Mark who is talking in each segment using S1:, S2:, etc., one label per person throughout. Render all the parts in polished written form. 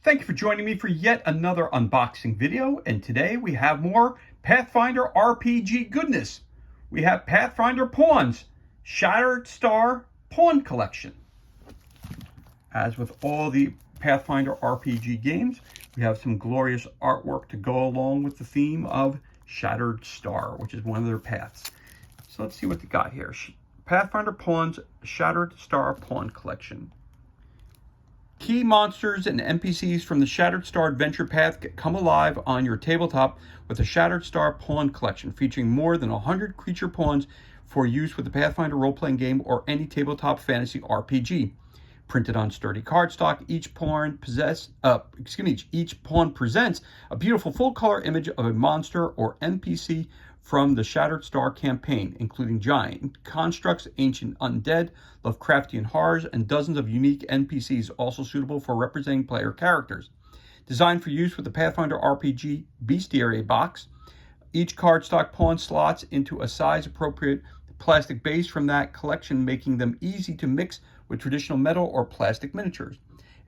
S1: Thank you for joining me for yet another unboxing video, and today we have more Pathfinder RPG goodness. We have Pathfinder Pawns, Shattered Star Pawn Collection. As with all the Pathfinder RPG games, we have some glorious artwork to go along with the theme of Shattered Star, which is one of their paths. So let's see what they got here. Pathfinder Pawns, Shattered Star Pawn Collection. Key monsters and NPCs from the Shattered Star Adventure Path come alive on your tabletop with the Shattered Star Pawn Collection, featuring more than 100 creature pawns for use with the Pathfinder role-playing game or any tabletop fantasy RPG. Printed on sturdy cardstock, each pawn presents a beautiful full-color image of a monster or NPC from the Shattered Star campaign, including giant constructs, ancient undead, Lovecraftian horrors, and dozens of unique NPCs also suitable for representing player characters. Designed for use with the Pathfinder RPG Bestiary box, each cardstock pawn slots into a size-appropriate plastic base from that collection, making them easy to mix with traditional metal or plastic miniatures,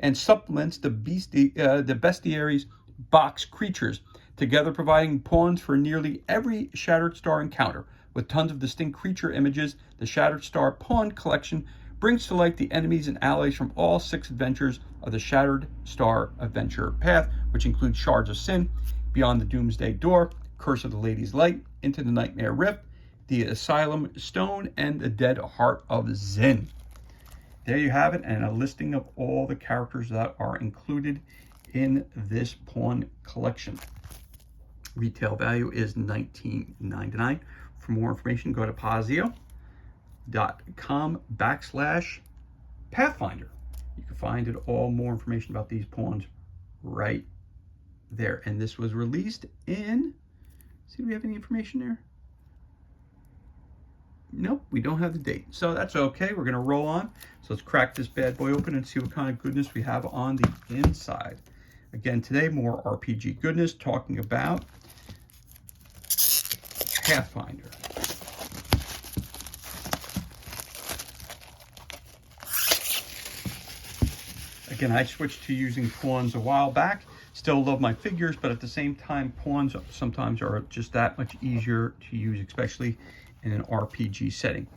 S1: and supplements the Bestiary's box creatures, together providing pawns for nearly every Shattered Star encounter. With tons of distinct creature images, the Shattered Star Pawn Collection brings to light the enemies and allies from all 6 adventures of the Shattered Star Adventure Path, which include Shards of Sin, Beyond the Doomsday Door, Curse of the Lady's Light, Into the Nightmare Rift, the Asylum Stone, and the Dead Heart of Zin. There you have it, and a listing of all the characters that are included in this pawn collection. Retail value is $19.99. For more information, go to pazio.com/Pathfinder. You can find it all more information about these pawns right there. And this was released in, see, do we have any information there? Nope, we don't have the date. So that's okay. We're going to roll on. So let's crack this bad boy open and see what kind of goodness we have on the inside. Again, today, more RPG goodness, talking about Pathfinder. Again, I switched to using pawns a while back. Still love my figures, but at the same time, pawns sometimes are just that much easier to use, especially in an RPG setting.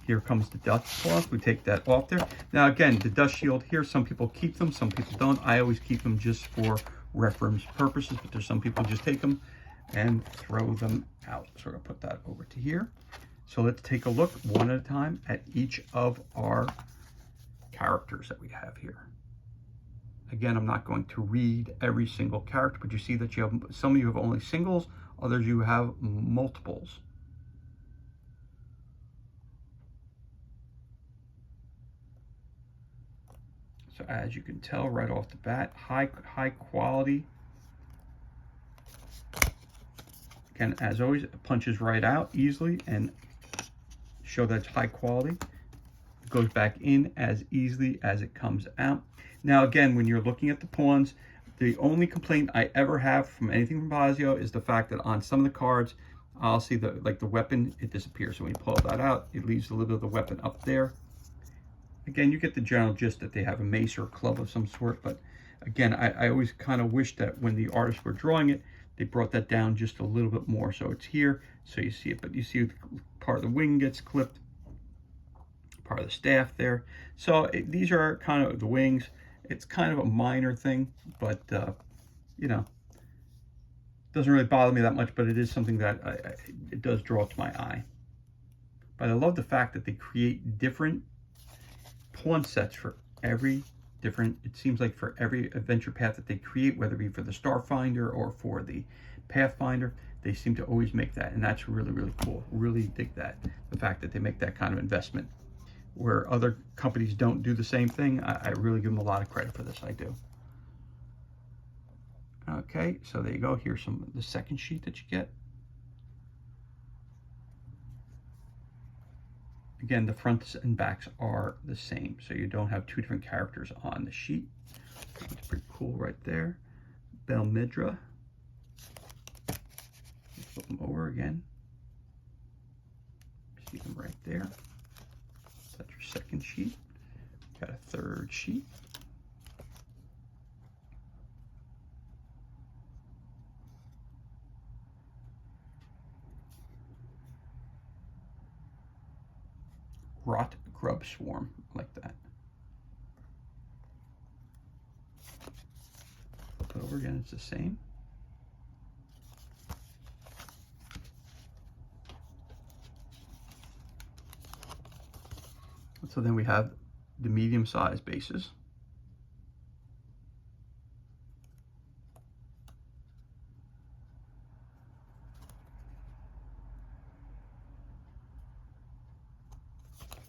S1: Here comes the dust cloth. We take that off there. Now again, the dust shield here, some people keep them, some people don't. I always keep them just for reference purposes, but there's some people just take them and throw them out. So we're gonna put that over to here. So let's take a look one at a time at each of our characters that we have here. Again, I'm not going to read every single character, but you see that you have, some of you have only singles, others you have multiples. So as you can tell right off the bat, high quality. Again, as always, it punches right out easily and show that it's high quality. It goes back in as easily as it comes out. Now again, when you're looking at the pawns, the only complaint I ever have from anything from Pathfinder is the fact that on some of the cards, I'll see the weapon, it disappears. So when you pull that out, it leaves a little bit of the weapon up there. Again, you get the general gist that they have a mace or a club of some sort, but again, I always kind of wish that when the artists were drawing it, they brought that down just a little bit more. So it's here, so you see it, but you see part of the wing gets clipped, part of the staff there. So these are kind of the wings. It's kind of a minor thing, but you know, doesn't really bother me that much, but it is something that it does draw to my eye. But I love the fact that they create different pawn sets for every different, it seems like for every adventure path that they create, whether it be for the Starfinder or for the Pathfinder, they seem to always make that, and that's really, really cool. Really dig that, the fact that they make that kind of investment. Where other companies don't do the same thing, I really give them a lot of credit for this, I do. Okay, so there you go. Here's the second sheet that you get. Again, the fronts and backs are the same, so you don't have 2 different characters on the sheet. That's pretty cool right there. Belmidra. Flip them over again. See them right there. That's your second sheet. Got a third sheet. rot grub swarm like that. Flip it over again, it's the same. So then we have the medium-sized bases.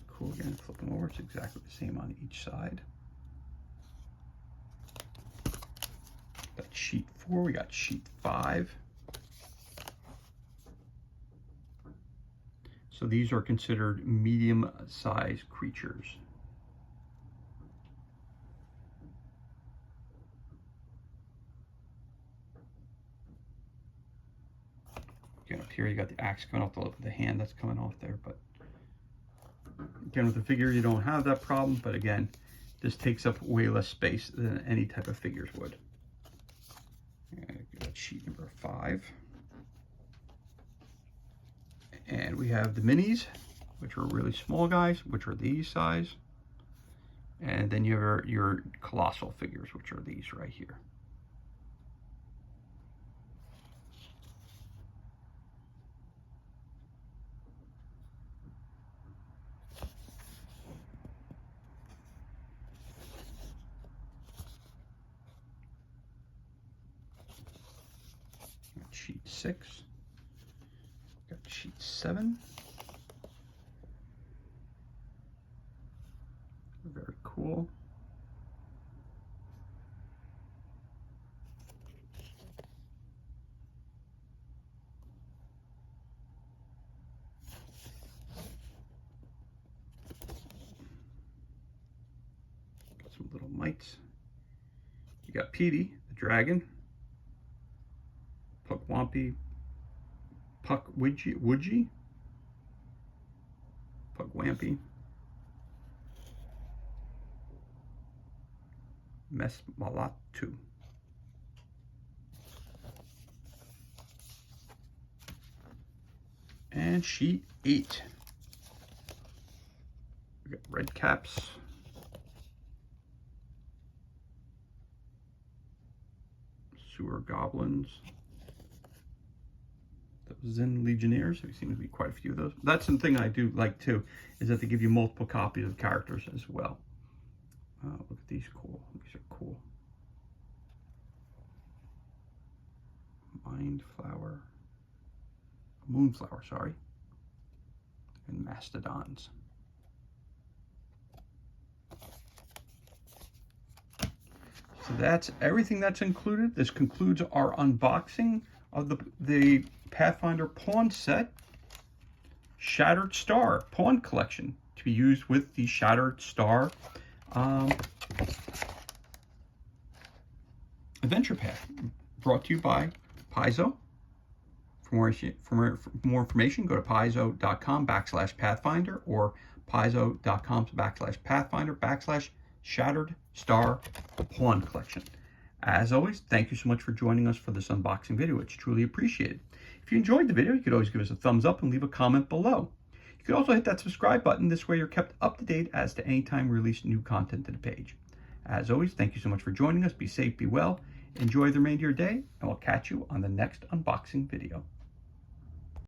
S1: Cool, again, flip them over, it's exactly the same on each side. Got sheet 4, we got sheet 5. So these are considered medium-sized creatures. Again, up here you got the axe coming off the hand that's coming off there, but again, with the figure you don't have that problem, but again, this takes up way less space than any type of figures would. Got sheet number 5. And we have the minis, which are really small guys, which are these size. And then you have your colossal figures, which are these right here. Got sheet 6. Got sheet 7. Very cool. Got some little mites. You got Petey, the dragon. Puckwampy. Puckwidgie, Puckwampy, Mesmalatu. And sheet 8. We got red caps, sewer goblins, Zen Legionnaires. There seem to be quite a few of those. That's something I do like too, is that they give you multiple copies of characters as well. Look at these cool. These are cool. Mindflower, Moonflower, sorry, and Mastodons. So that's everything that's included. This concludes our unboxing of the Pathfinder pawn set, Shattered Star pawn collection, to be used with the Shattered Star adventure pack, brought to you by Paizo. For more information, go to paizo.com/Pathfinder or paizo.com/Pathfinder/Shattered Star pawn collection. As always, thank you so much for joining us for this unboxing video. It's truly appreciated. If you enjoyed the video, you could always give us a thumbs up and leave a comment below. You could also hit that subscribe button. This way you're kept up to date as to any time we release new content to the page. As always, thank you so much for joining us. Be safe, be well, enjoy the remainder of your day, and we'll catch you on the next unboxing video.